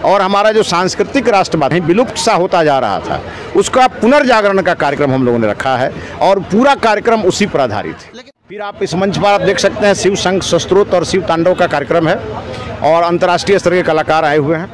और हमारा जो सांस्कृतिक राष्ट्रवाद है विलुप्त सा होता जा रहा था, उसका पुनर्जागरण का कार्यक्रम हम लोगों ने रखा है और पूरा कार्यक्रम उसी पर आधारित है। फिर आप इस मंच पर आप देख सकते हैं शिव शंख शस्त्रोत और शिव तांडव का कार्यक्रम है और अंतर्राष्ट्रीय स्तर के कलाकार आए हुए हैं।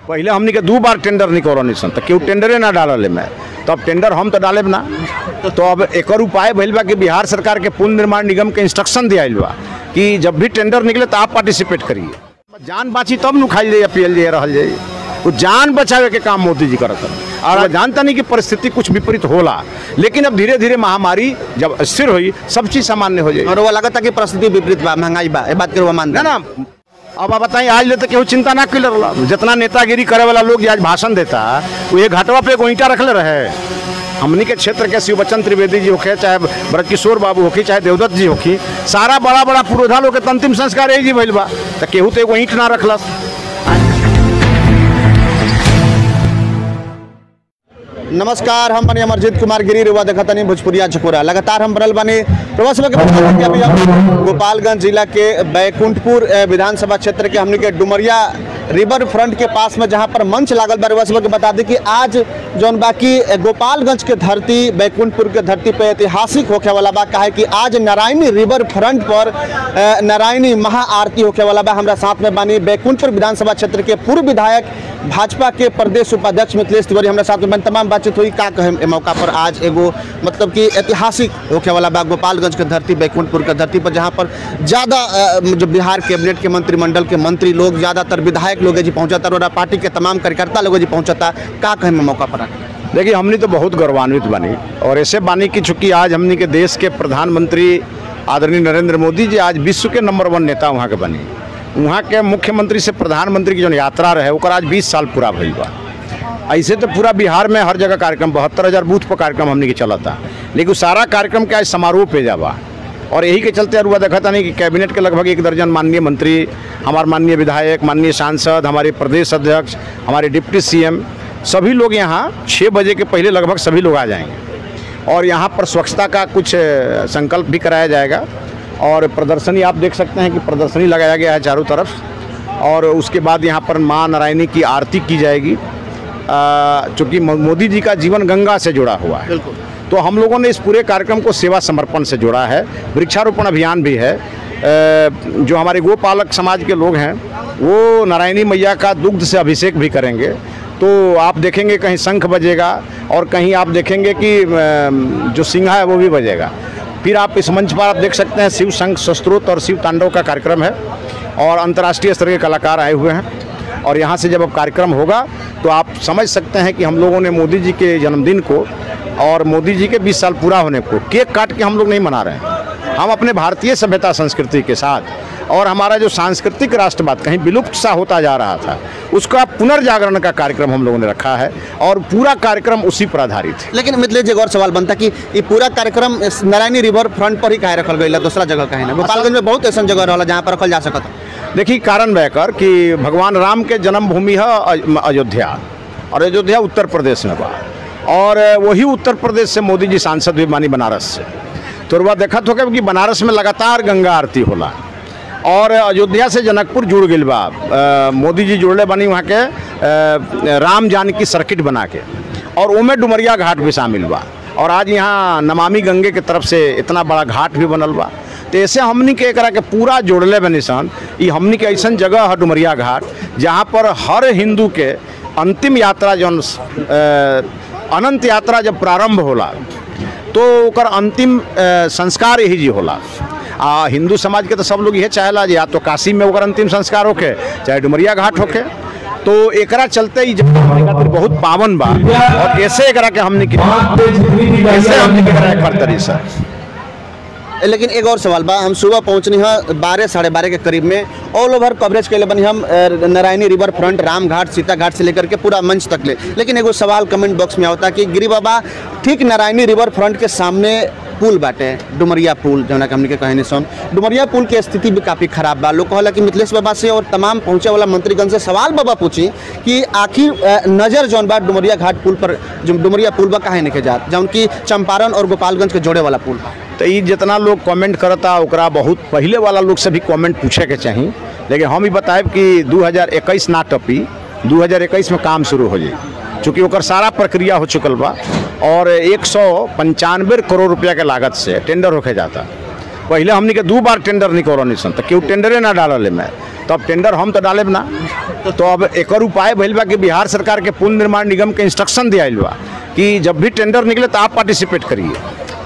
पहले हमने के 2 बार टेंडर नहीं करो निशन तो क्यों टेंडरे ना डाले में, तो अब टेंडर हम तो डाले ना। तो अब एक और उपाय भइल बा कि बिहार सरकार के पुल निर्माण निगम के इंस्ट्रक्शन दिया बा कि जब भी टेंडर निकले तो आप पार्टिसिपेट करिए। जान बाची तब न खाई जाइए पियल जाइए रहल जाइए, वो जान बचावे के काम मोदी जी करत हैं। और जानता नहीं कि परिस्थिति कुछ विपरीत होला, लेकिन अब धीरे धीरे महामारी जब स्थिर हुई सब चीज सामान्य हो जाएगी। और वो लगता कि परिस्थिति विपरीत बा, महंगाई बा, ये बात के मानते ना। अब आप बताइए आज लेते केहू चिंता ना कर रहा, जितना नेतागिरी करे वाला लोग आज भाषण देता वो ये घाटवा पे एगो ईंटा रखले रहे। हमनी के क्षेत्र के शिव बच्चन त्रिवेदी जी होखे, चाहे ब्रजकिशोर बाबू होखी, चाहे देवदत्त जी होखी, सारा बड़ा बड़ा पुरोधा लोग के अंतिम संस्कार यही जी भइल बा, तो केहू तो एगो ईंट ना रखलस। नमस्कार, हम बने अमरजीत कुमार गिरी, रेवा देखतनी भोजपुरिया झकोरा। लगातार हम बनल बने प्रवासी के अभी हम गोपालगंज जिला के बैकुंठपुर विधानसभा क्षेत्र के हमने के डुमरिया रिवर फ्रंट के पास में जहां पर मंच लागल बा। रेवा के बता दें कि आज जौन बाकी गोपालगंज के धरती बैकुंठपुर के धरती पे ऐतिहासिक होखे वाला बा, काहे कि आज नारायणी रिवर फ्रंट पर नारायणी महाआरती होखे वाला बा। हमारा साथ में बानी बैकुंठपुर विधानसभा क्षेत्र के पूर्व विधायक भाजपा के प्रदेश उपाध्यक्ष मिथिलेश तिवारी हमारे साथ में तमाम बातचीत हुई। का कहे मौका पर आज एगो मतलब कि ऐतिहासिक होखे वाला बा गोपालगंज के धरती बैकुंठपुर के धरती पर, जहां पर ज़्यादा जो बिहार कैबिनेट के मंत्रिमंडल के मंत्री लोग, ज़्यादातर विधायक लोग जी पहुंचता और पार्टी के तमाम कार्यकर्ता लोग जी पहुंचता। का कहे मौका पर देखिए हमने तो बहुत गौरवान्वित बनी और ऐसे बानी कि चूँकि आज हमने के देश के प्रधानमंत्री आदरणीय नरेंद्र मोदी जी आज विश्व के नंबर 1 नेता वहाँ के बनी। वहाँ के मुख्यमंत्री से प्रधानमंत्री की जो यात्रा रहे वो आज 20 साल पूरा भइल बा। ऐसे तो पूरा बिहार में हर जगह कार्यक्रम 72,000 बूथ पर कार्यक्रम हमने के चला था, लेकिन सारा कार्यक्रम के आज समारोह पे जावा और यही के चलते अरुआ देखा था नहीं कि कैबिनेट के लगभग 1 दर्जन माननीय मंत्री, हमारे माननीय विधायक, माननीय सांसद, हमारे प्रदेश अध्यक्ष, हमारे डिप्टी सीएम, सभी लोग यहाँ 6 बजे के पहले लगभग सभी लोग आ जाएंगे और यहाँ पर स्वच्छता का कुछ संकल्प भी कराया जाएगा और प्रदर्शनी आप देख सकते हैं कि प्रदर्शनी लगाया गया है चारों तरफ और उसके बाद यहाँ पर माँ नारायणी की आरती की जाएगी। चूँकि मोदी जी का जीवन गंगा से जुड़ा हुआ है, तो हम लोगों ने इस पूरे कार्यक्रम को सेवा समर्पण से जोड़ा है। वृक्षारोपण अभियान भी है। जो हमारे गोपालक समाज के लोग हैं वो नारायणी मैया का दुग्ध से अभिषेक भी करेंगे, तो आप देखेंगे कहीं शंख बजेगा और कहीं आप देखेंगे कि जो सिंघा है वो भी बजेगा। फिर आप इस मंच पर आप देख सकते हैं शिव शंख शस्त्रोत और शिव तांडव का कार्यक्रम है और अंतर्राष्ट्रीय स्तर के कलाकार आए हुए हैं और यहाँ से जब अब कार्यक्रम होगा तो आप समझ सकते हैं कि हम लोगों ने मोदी जी के जन्मदिन को और मोदी जी के 20 साल पूरा होने को केक काट के हम लोग नहीं मना रहे हैं। हम अपने भारतीय सभ्यता संस्कृति के साथ और हमारा जो सांस्कृतिक राष्ट्रवाद कहीं विलुप्त सा होता जा रहा था, उसका पुनर्जागरण का कार्यक्रम हम लोगों ने रखा है और पूरा कार्यक्रम उसी पर आधारित है। लेकिन मिथिलेश जी और सवाल बनता कि ये पूरा कार्यक्रम नारायणी रिवर फ्रंट पर ही काहे रखल गई, दूसरा जगह कहीं ना? गोपालगंज में बहुत ऐसा जगह रहा जहाँ पर रखल जा सकता। देखिए कारण बहकर कि भगवान राम के जन्मभूमि है अयोध्या और अयोध्या उत्तर प्रदेश में बा और वही उत्तर प्रदेश से मोदी जी सांसद भी मानी बनारस से, तो वह देखा होगा कि बनारस में लगातार गंगा आरती होला और अयोध्या से जनकपुर जुड़ गई बा। मोदी जी जुड़ले बनी वहाँ के राम जानकी सर्किट बना के और उमें डुमरिया घाट भी शामिल बा और आज यहाँ नमामि गंगे के तरफ से इतना बड़ा घाट भी बनल बा। तो ऐसे हमनी के एकरा के पूरा जोड़ले बनी सन। ये हमनी के ऐसा जगह है डुमरिया घाट जहाँ पर हर हिंदू के अंतिम यात्रा जौन अनंत यात्रा जब प्रारंभ होला तो ओकर अंतिम संस्कार यही जी होला। हिंदू समाज के तो सब लोग यह चाहेला या तो काशी में ओकर अंतिम संस्कार होके चाहे डुमरिया घाट होके, तो एकरा चलते ही जब हमारे खातिर बहुत पावन बा और ऐसे एकरा के हमने करतरी सर। लेकिन एक और सवाल बा, हम सुबह पहुँचनी है 12 साढ़े 12 के करीब में, ऑल ओवर कवरेज के लिए बनी हम नारायणी रिवर फ्रंट, राम घाट, सीता घाट से लेकर के पूरा मंच तक ले। लेकिन एगो सवाल कमेंट बॉक्स में आता कि गिरी बाबा ठीक नारायणी रिवर फ्रंट के सामने पुल बाटे डुमरिया पुल, जो हमने के कहने सुन डुमरिया पुल की स्थिति भी काफ़ी खराब बा। लोग कहला कि मिथिलेश बाबा से और तमाम पहुँचे वाला मंत्रीगण से सवाल बाबा पूछी कि आखिर नज़र जौन बा डुमरिया घाट पुल पर, जो डुमरिया पुल बा काहे नहीं जात, जौन की चंपारण और गोपालगंज के जोड़े वाला पुल। तो ये जितना लोग कमेंट करता ओकरा बहुत पहले वाला लोग से भी कमेंट पूछे के चाहिए, लेकिन हम ही बताएब कि 2021 ना टपी 2021 में काम शुरू हो जाए, चूँकि ओकर सारा प्रक्रिया हो चुकल बा और 195 करोड़ रुपया के लागत से टेंडर होके जाता। पहले हमनी के 2 बार टेंडर निकलनी सन, तो केहू टेंडरे ना डालले में, तो अब टेंडर हम तो डालेब ना। तो अब एक उपाय भइल बा कि बिहार सरकार के पुल निर्माण निगम के इंस्ट्रक्शन दिया बा कि जब भी टेंडर निकले तो आप पार्टिसिपेट करिए।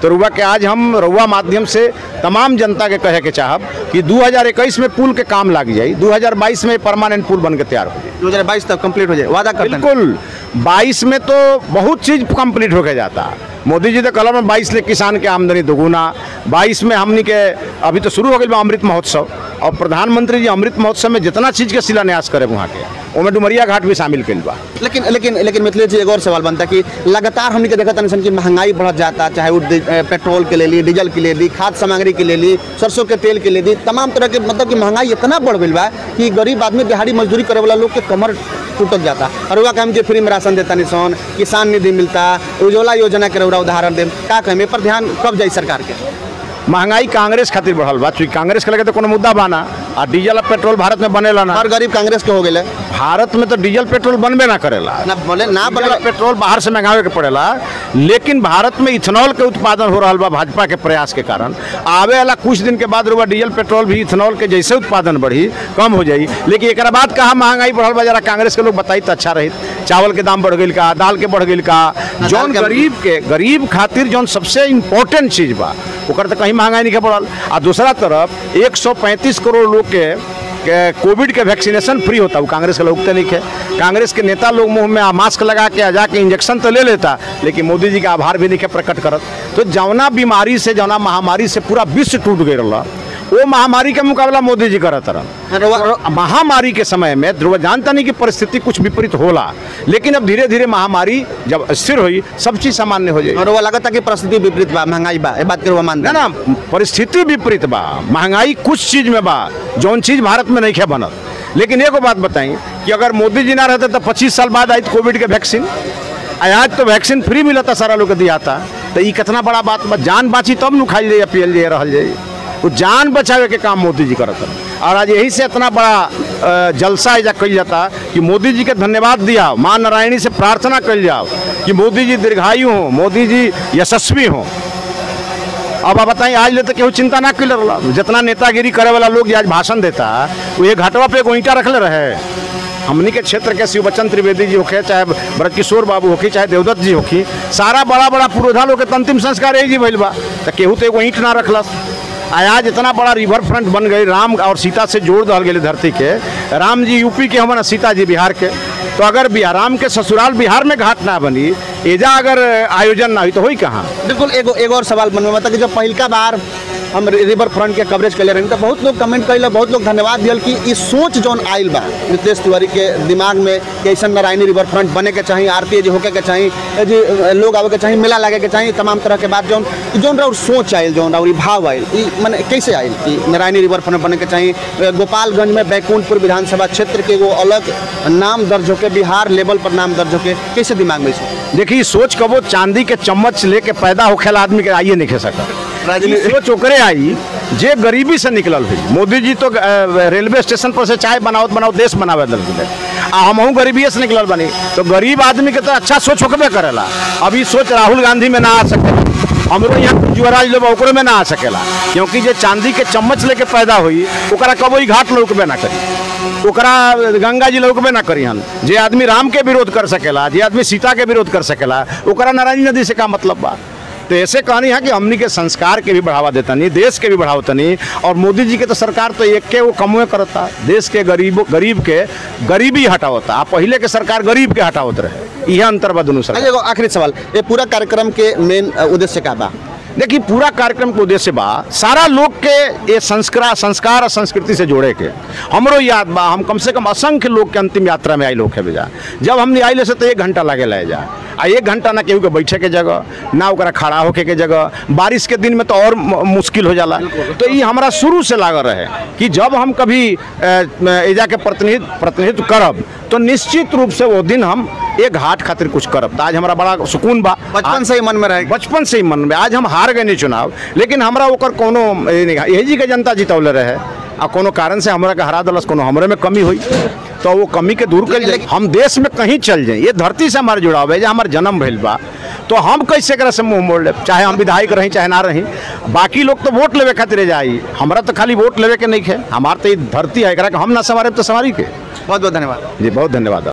तो रुआ के आज हम रुआ माध्यम से तमाम जनता के कहे के चाहब कि 2021 में पुल के काम लग जाए, 2022 में परमानेंट पुल बन के तैयार हो जाए, 2022 तक कंप्लीट हो जाए, वादा करते हैं। बिल्कुल 22 में तो बहुत चीज़ कंप्लीट होके जाता। मोदी जी तो कल में 22 ले किसान के आमदनी दोगुना, 22 में हमनी के अभी तो शुरू हो गई अमृत महोत्सव, और प्रधानमंत्री जी अमृत महोत्सव में जितना चीज़ के शिलान्यास करे वहाँ के उनमें डुमरिया घाट भी शामिल कल बा। लेकिन मिथिलेश जी एक और सवाल बनता है कि लगातार हमने देखा था कि महंगाई बढ़त जाता, चाहे वो पेट्रोल के ले ली, डीजल के ले ली, खाद्य सामग्री के ले ली, सरसों के तेल के ले ली, तमाम तरह के मतलब कि महंगाई इतना बढ़ गई बा कि गरीब आदमी दिहाड़ी मजदूरी करे वाला लोग के कमर टूटत जाता। और वह कहें कि फ्री में राशन देता निशान, किसान निधि मिलता, उज्ज्वला योजना के उदाहरण दे, का कहें पर ध्यान कब जाए सरकार के? महंगाई कांग्रेस खातिर बढ़ल बा, चूँकि कांग्रेस के लगे तो कोनो मुद्दा बाना, और डीजल और पेट्रोल भारत में बनेला ना। हर गरीब कांग्रेस के हो गए, भारत में तो डीजल पेट्रोल बनबे ना करेला, ना बने पेट्रोल बाहर से मंगावे के पड़ेला। लेकिन भारत में इथेनॉल के उत्पादन हो रहा बा भाजपा के प्रयास के कारण। आवे वाला कुछ दिन के बाद रुआ डीजल पेट्रोल भी इथेनॉल के जैसे उत्पादन बढ़ी कम हो जाई। लेकिन एक बाद कहाँ महंगाई बढ़ल बा, जरा कांग्रेस के लोग बताई तो अच्छा रही। चावल के दाम बढ़ गई का, दाल के बढ़ गई का, जौन गरीब खातिर जौन सबसे इम्पोर्टेंट चीज़ बा ओकर तो कहीं महंगाई नहीं के बढ़ल। और दूसरा तरफ 135 करोड़ लोग के कोविड के वैक्सीनेशन फ्री होता, वो कांग्रेस के लोग तो नहीं है। कांग्रेस के नेता लोग मुंह में मास्क लगा के जाके इंजेक्शन तो ले लेता, लेकिन मोदी जी का आभार भी नहीं प्रकट करत। तो जौना बीमारी से, जौना महामारी से पूरा विश्व टूट गई रहा, वो महामारी के मुकाबला मोदी जी करत रहा। महामारी के समय में ध्रुव जानता नहीं कि परिस्थिति कुछ विपरीत होला, लेकिन अब धीरे धीरे महामारी जब स्थिर हुई सब चीज सामान्य हो जाए। और वो लगता कि परिस्थिति विपरीत बा, महंगाई बा, ये बात के मान ना, परिस्थिति विपरीत बा, महंगाई कुछ चीज में बा जौन चीज भारत में नहीं है बनत। लेकिन एक बात बताई कि अगर मोदी जी ना रहते तो 25 साल बाद आई कोविड के वैक्सीन, आज तो वैक्सीन फ्री मिलता, सारा लोग दिया था। तो ये कितना बड़ा बात बा, जान बाची तब न खाई जाए, पियल जाए, रहल जाए। वो जान बचावे के काम मोदी जी करत हैं। और आज यही से इतना बड़ा जलसा ऐसा कल जाता कि मोदी जी के धन्यवाद दिया, माँ नारायणी से प्रार्थना कल जाओ कि मोदी जी दीर्घायु हों, मोदी जी यशस्वी हों। अब बताइए आज ले तो केहू चिंता ना कर रहा, जितना नेतागिरी करे वाला लोग आज भाषण देता वो ये घाटवा पे एगो ईंटा रखले रहे। हमनी के क्षेत्र के शिव बच्चन त्रिवेदी जी होके, चाहे ब्रजकिशोर बाबू होकी, चाहे देवदत्त जी होकी, सारा बड़ा बड़ा पुरोधा लोग के अंतिम संस्कार यही जी भइल बा। तो केहू तो एगो ईंट ना रखलस। आज इतना बड़ा रिवर फ्रंट बन गई, राम और सीता से जोड़ दल गए धरती के। राम जी यूपी के हमारा, सीता जी बिहार के। तो अगर राम के ससुराल बिहार में घाट ना बनी, एजा अगर आयोजन ना हुई तो हुई कहाँ? बिल्कुल। एक और सवाल बनवा मतलब कि जब पहला बार हम रिवर फ्रंट के कवरेज कर रहे हैं तो बहुत लोग कमेंट कर, बहुत लोग धन्यवाद दियल कि इस सोच जौन आयल बा नितेश तिवारी के दिमाग में कि ऐसा नारायणी रिवर फ्रंट बने के चाहिए, आरती जी होके के चाहिए, जी लोग आवे के चाहिए, मेला लगे के चाहिए, तमाम तरह के बात जौन रहा सोच आयल, जौन रहा भाव आयल, मैंने कैसे आयल कि नारायणी रिवर फ्रंट बने के चाहिए। गोपालगंज में बैकुंठपुर विधानसभा क्षेत्र के वो अलग नाम दर्ज होके, बिहार लेवल पर नाम दर्ज होके, कैसे दिमाग में? देखिए सोच कबो चांदी के चम्मच लेके पैदा होखेला आदमी के आइए नहीं खे सका। सोच ओकरे आई जे गरीबी से निकलल हुई। मोदी जी तो रेलवे स्टेशन पर से चाय बनाओ देश बनावे दल के, हमहू गरीबी से निकलल बनी। तो गरीब आदमी के तो अच्छा सोच होकबे करेला। अभी सोच राहुल गांधी में ना आ सके, हमरो यहाँ युवराज लोग ओकरे में ना आ सकेला, क्योंकि जे चांदी के चम्मच लेके पैदा हुई ओकरा कबो घाट लौकबे ना करी, ओकरा गंगा जी लौकबे ना करी हन। जे आदमी राम के विरोध कर सकेला, जे आदमी सीता के विरोध कर सकेला, ओकरा नारायणी नदी से का मतलब बा? तो ऐसे कहानी है कि हमनी के संस्कार के भी बढ़ावा देता नहीं, देश के भी बढ़ावता नहीं। और मोदी जी के तो सरकार तो एक के वो कमुए करता, देश के गरीब के गरीबी हटावता। पहले के सरकार गरीब के हटावत रहे, यह अंतर बा दोनों सरकार। आखिरी सवाल, ये पूरा कार्यक्रम के मेन उद्देश्य का बा? देखिए पूरा कार्यक्रम के उद्देश्य बा सारा लोग के ये संस्कार और संस्कृति से जोड़े के। हमरो याद बा, हम कम से कम असंख्य लोग के अंतिम यात्रा में आई लोग है भेजा। जब हमने आइले से तो 1 घंटा लगे ले जा, आ 1 घंटा ना केहू के बैठे के जगह, ना ओकरा खड़ा होके के जगह। बारिश के दिन में तो और मुश्किल हो जाला। तो ये हमारा शुरू से लागल रहे कि जब हम कभी एजा के प्रतिनिधित्व करब तो निश्चित रूप से वो दिन हम एक घाट खातिर कुछ करब। तो आज हमारा बड़ा सुकून बा, बचपन से ही मन में रहे, बचपन से ही मन में। आज हम हार गए नहीं चुनाव, लेकिन हमरा ओकर कोनो यही जी के जनता जितौले रहे, आ कोनो कारण से हमरा के हरा दलस, कोनो हमरे में कमी हुई। तो वो कमी के दूर कर जाए। हम देश में कहीं चल जाए, ये धरती से हमारे जुड़ाव है, जो हमारे जन्म भइल बा, तो हम कैसे करे से मुंह मोड़ ले, चाहे हम विधायक रही चाहे ना रही। बाकी लोग तो वोट लेवे खातिर जाई, हमारा तो खाली वोट लेवे के नहीं है, हमारा तो ये धरती है, एकरा के हम ना संवारे तो संवारी के। बहुत बहुत धन्यवाद जी, बहुत धन्यवाद।